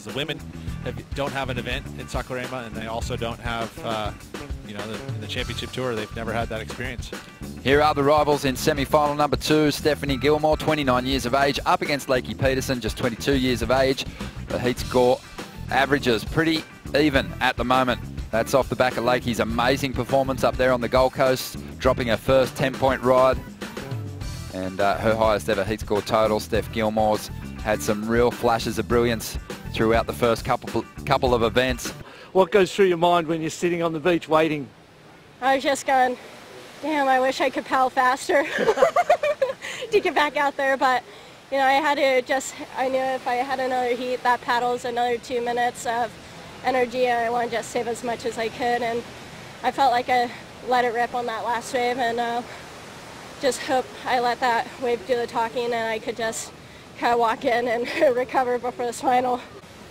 because the women don't have an event in Saquarema, and they also don't have, you know, in the championship tour, they've never had that experience. Here are the rivals in semi-final number 2. Stephanie Gilmore, 29 years of age, up against Lakey Peterson, just 22 years of age. The heat score averages pretty even at the moment. That's off the back of Lakey's amazing performance up there on the Gold Coast, dropping her first 10-point ride. And her highest ever heat score total. Steph Gilmore's had some real flashes of brilliance throughout the first couple of events. What goes through your mind when you're sitting on the beach waiting? I was just going, damn, I wish I could paddle faster to get back out there. But, you know, I knew if I had another heat, that paddle's another 2 minutes of energy, and I wanted to just save as much as I could. And I felt like I let it rip on that last wave, and just hope I let that wave do the talking, and I could just kind of walk in and recover before this final.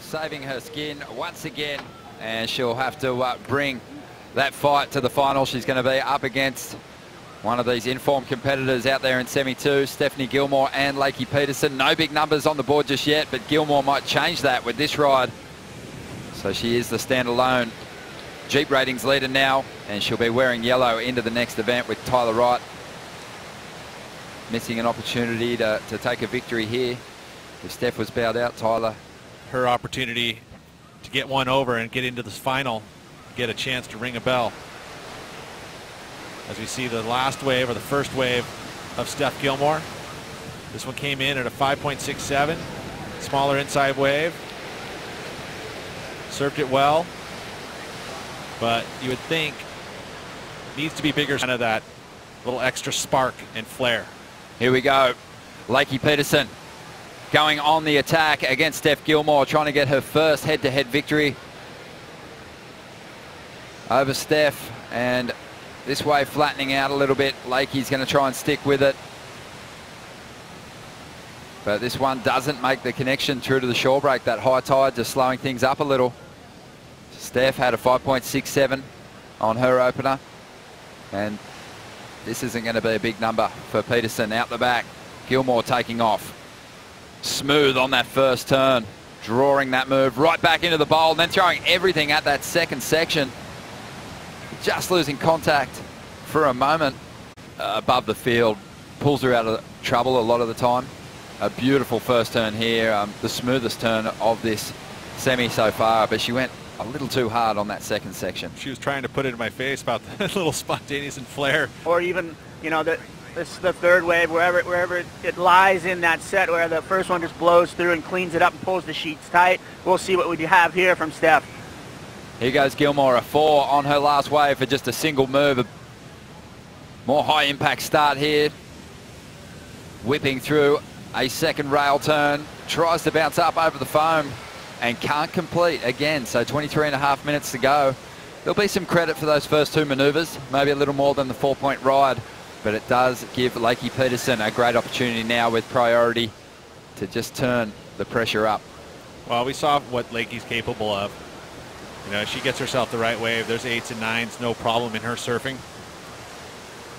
Saving her skin once again, and she'll have to bring that fight to the final. She's going to be up against one of these informed competitors out there in Semi-2, Stephanie Gilmore and Lakey Peterson. No big numbers on the board just yet, but Gilmore might change that with this ride. So she is the standalone Jeep ratings leader now, and she'll be wearing yellow into the next event with Tyler Wright missing an opportunity to take a victory here. If Steph was bowed out, Tyler. Her opportunity to get one over and get into this final, get a chance to ring a bell. As we see the last wave, or the first wave of Steph Gilmore. This one came in at a 5.67, smaller inside wave. Served it well, but you would think needs to be bigger, kind of that little extra spark and flair. Here we go. Lakey Peterson going on the attack against Steph Gilmore, trying to get her first head-to-head victory over Steph. And this wave flattening out a little bit. Lakey's going to try and stick with it. But this one doesn't make the connection through to the shore break. That high tide just slowing things up a little. Steph had a 5.67 on her opener. And this isn't going to be a big number for Peterson. Out the back, Gilmore taking off. Smooth on that first turn, drawing that move right back into the bowl, and then throwing everything at that second section. Just losing contact for a moment above the field. Pulls her out of trouble a lot of the time. A beautiful first turn here, the smoothest turn of this semi so far, but she went a little too hard on that second section. She was trying to put it in my face about the little spontaneous and flair. Or even, you know, the third wave, wherever it lies in that set, where the first one just blows through and cleans it up and pulls the sheets tight. We'll see what we have here from Steph. Here goes Gilmore, a 4 on her last wave for just a single move. A more high impact start here. Whipping through a second rail turn, tries to bounce up over the foam and can't complete again. So 23.5 minutes to go. There'll be some credit for those first 2 maneuvers, maybe a little more than the 4-point ride, but it does give Lakey Peterson a great opportunity now with priority to just turn the pressure up. Well, we saw what Lakey's capable of. You know, she gets herself the right wave. There's 8s and 9s, no problem in her surfing.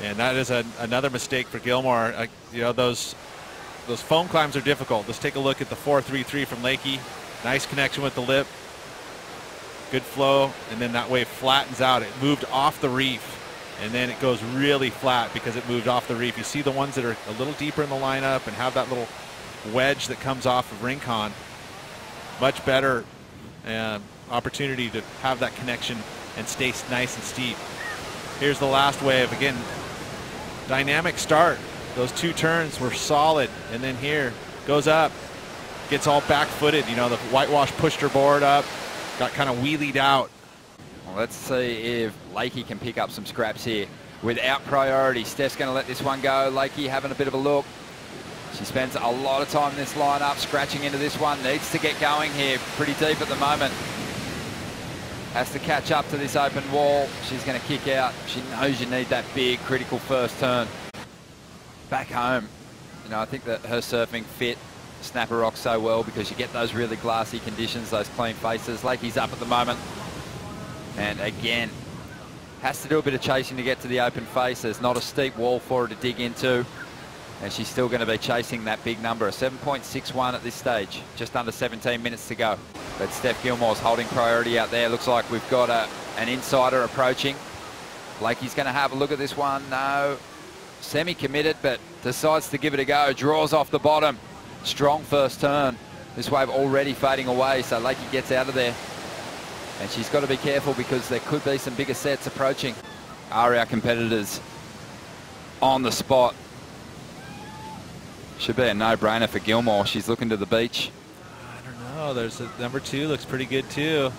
And that is another mistake for Gilmore. You know, those foam climbs are difficult. Let's take a look at the 4.33 from Lakey. Nice connection with the lip. Good flow, and then that wave flattens out. It moved off the reef, and then it goes really flat because it moved off the reef. You see the ones that are a little deeper in the lineup and have that little wedge that comes off of Rincon. Much better opportunity to have that connection and stay nice and steep. Here's the last wave. Again, dynamic start. Those 2 turns were solid, and then here goes up, gets all back-footed. You know, the whitewash pushed her board up, got kind of wheelied out. Well, let's see if Lakey can pick up some scraps here without priority. Steph's going to let this one go. Lakey having a bit of a look. She spends a lot of time in this lineup, scratching into this one. Needs to get going here, pretty deep at the moment. Has to catch up to this open wall. She's going to kick out. She knows you need that big, critical first turn. Back home, you know, I think that her surfing fit Snapper Rock so well because you get those really glassy conditions, those clean faces. Lakey's up at the moment. And again, has to do a bit of chasing to get to the open face. There's not a steep wall for her to dig into. And she's still going to be chasing that big number, a 7.61 at this stage, just under 17 minutes to go. But Steph Gilmore's holding priority out there. Looks like we've got an insider approaching. Lakey's going to have a look at this one. No, semi-committed, but decides to give it a go. Draws off the bottom. Strong first turn. This wave already fading away, so Lakey gets out of there. And she's got to be careful because there could be some bigger sets approaching. Are our competitors on the spot? Should be a no-brainer for Gilmore. She's looking to the beach. I don't know. There's a number 2 looks pretty good too.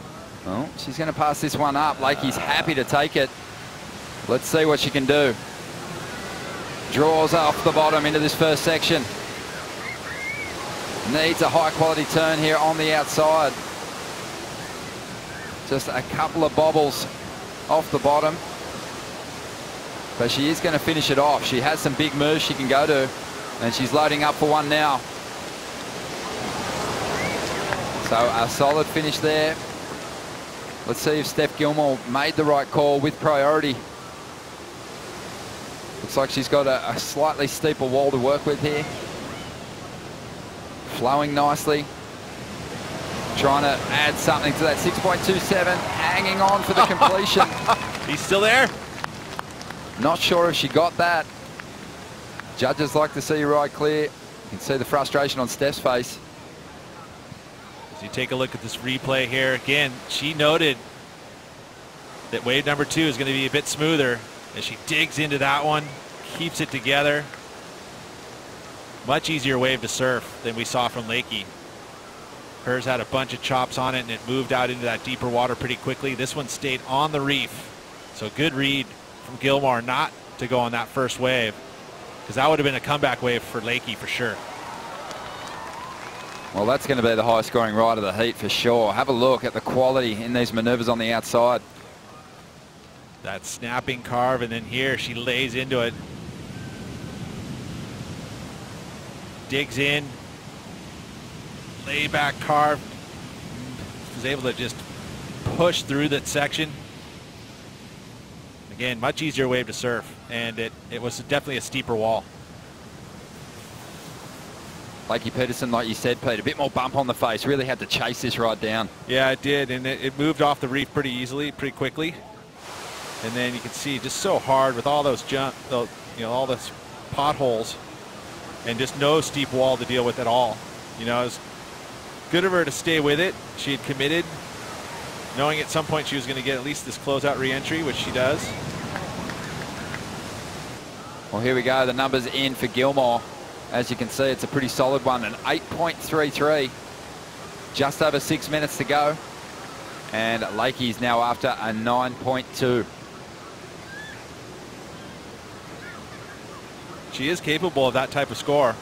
Well, she's going to pass this one up. Lakey's happy to take it. Let's see what she can do. Draws off the bottom into this first section. Needs a high-quality turn here on the outside. Just a couple of bobbles off the bottom. But she is going to finish it off. She has some big moves she can go to. And she's loading up for one now. So a solid finish there. Let's see if Steph Gilmore made the right call with priority. Looks like she's got a slightly steeper wall to work with here. Flowing nicely. Trying to add something to that 6.27. Hanging on for the completion. He's still there? Not sure if she got that. Judges like to see you ride clear. You can see the frustration on Steph's face. As you take a look at this replay here, again, she noted that wave number 2 is going to be a bit smoother. As she digs into that one, keeps it together. Much easier wave to surf than we saw from Lakey. Hers had a bunch of chops on it and it moved out into that deeper water pretty quickly. This one stayed on the reef. So good read from Gilmore not to go on that first wave, because that would have been a comeback wave for Lakey for sure. Well, that's going to be the highest scoring ride of the heat for sure. Have a look at the quality in these maneuvers on the outside. That snapping carve, and then here she lays into it. Digs in. Lay back carve. Was able to just push through that section. Again, much easier wave to surf, and it was definitely a steeper wall. Lakey Peterson, like you said, Pete, a bit more bump on the face. Really had to chase this ride down. Yeah, it did, and it moved off the reef pretty easily, pretty quickly. And then you can see just so hard with all those all those potholes, and just no steep wall to deal with at all. You know, it was good of her to stay with it. She had committed, knowing at some point she was going to get at least this closeout re-entry, which she does. Well, here we go. The numbers in for Gilmore. As you can see, it's a pretty solid one, an 8.33. Just over 6 minutes to go. And Lakey's now after a 9.2. She is capable of that type of score.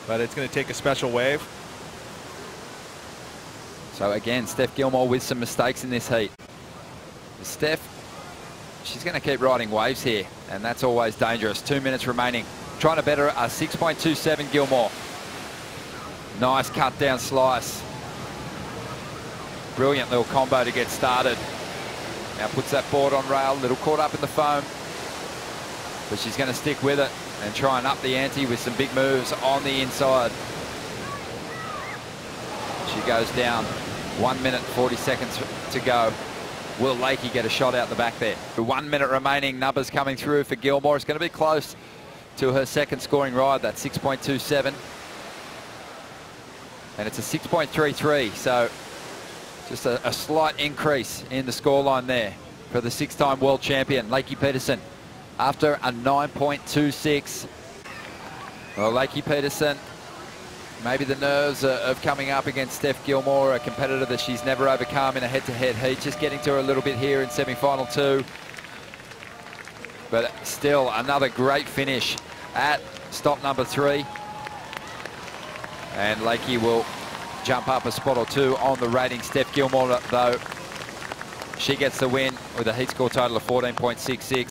But it's going to take a special wave. So again, Steph Gilmore with some mistakes in this heat. Steph, she's going to keep riding waves here, and that's always dangerous. 2 minutes remaining. Trying to better a 6.27 Gilmore. Nice cut down slice. Brilliant little combo to get started. Now puts that board on rail, a little caught up in the foam. But she's going to stick with it and try and up the ante with some big moves on the inside. She goes down. 1 minute, 40 seconds to go. Will Lakey get a shot out the back there? 1 minute remaining, numbers coming through for Gilmore. It's going to be close to her second scoring ride, that 6.27. And it's a 6.33, so just a slight increase in the scoreline there for the 6-time world champion, Lakey Peterson, after a 9.26. Well, Lakey Peterson, maybe the nerves of coming up against Steph Gilmore, a competitor that she's never overcome in a head-to-head heat, just getting to her a little bit here in semi-final 2. But still, another great finish at stop number 3. And Lakey will jump up a spot or 2 on the rating. Steph Gilmore, though, she gets the win with a heat score total of 14.66.